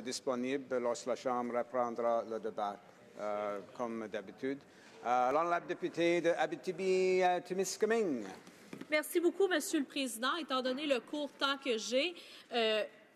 disponible lorsque la Chambre reprendra le débat, comme d'habitude. L'honorable député de Abitibi-Témiscamingue. Merci beaucoup, Monsieur le Président. Étant donné le court temps que j'ai,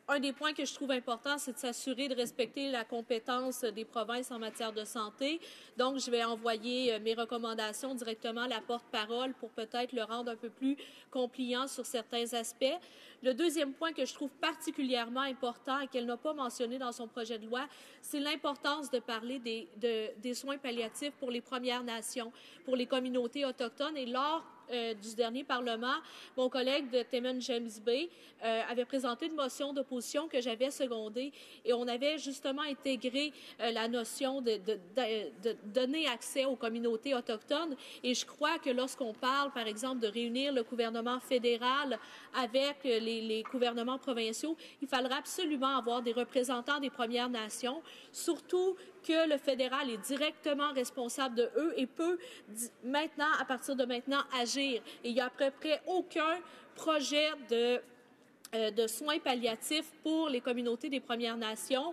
un des points que je trouve important, c'est de s'assurer de respecter la compétence des provinces en matière de santé. Donc, je vais envoyer mes recommandations directement à la porte-parole pour peut-être le rendre un peu plus compliant sur certains aspects. Le deuxième point que je trouve particulièrement important et qu'elle n'a pas mentionné dans son projet de loi, c'est l'importance de parler des soins palliatifs pour les Premières Nations, pour les communautés autochtones. Et lors du dernier Parlement, mon collègue de Timmins James Bay avait présenté une motion d'opposition que j'avais secondée et on avait justement intégré la notion de donner accès aux communautés autochtones. Et je crois que lorsqu'on parle, par exemple, de réunir le gouvernement fédéral avec les gouvernements provinciaux, il faudra absolument avoir des représentants des Premières Nations, surtout que le fédéral est directement responsable de eux et peut maintenant, à partir de maintenant, agir. Et il n'y a à peu près aucun projet de soins palliatifs pour les communautés des Premières Nations.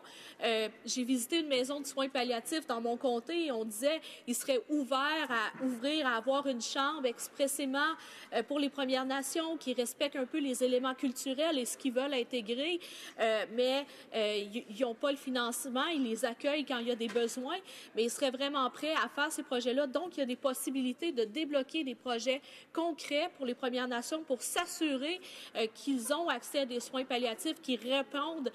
J'ai visité une maison de soins palliatifs dans mon comté et on disait qu'il serait ouvert à ouvrir, à avoir une chambre expressément pour les Premières Nations qui respectent un peu les éléments culturels et ce qu'ils veulent intégrer, mais ils n'ont pas le financement, ils les accueillent quand il y a des besoins, mais ils seraient vraiment prêts à faire ces projets-là. Donc, il y a des possibilités de débloquer des projets concrets pour les Premières Nations pour s'assurer qu'ils ont accès à des soins palliatifs qui répondent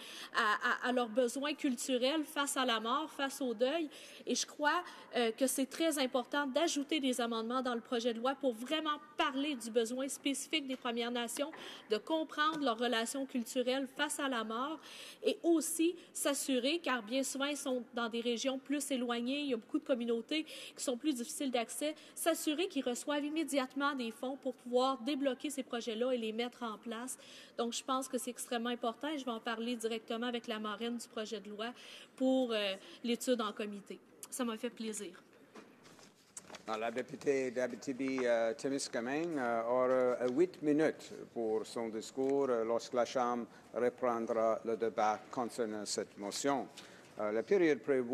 à leurs besoins culturels face à la mort, face au deuil. Et je crois que c'est très important d'ajouter des amendements dans le projet de loi pour vraiment parler du besoin spécifique des Premières Nations, de comprendre leurs relations culturelles face à la mort et aussi s'assurer, car bien souvent ils sont dans des régions plus éloignées, il y a beaucoup de communautés qui sont plus difficiles d'accès, s'assurer qu'ils reçoivent immédiatement des fonds pour pouvoir débloquer ces projets-là et les mettre en place. Donc, je pense que c'est extrêmement important et je vais en parler directement avec la marraine du projet de loi pour l'étude en comité. Ça m'a fait plaisir. La députée d'Abitibi-Témiscamingue aura 8 minutes pour son discours lorsque la Chambre reprendra le débat concernant cette motion. La période prévue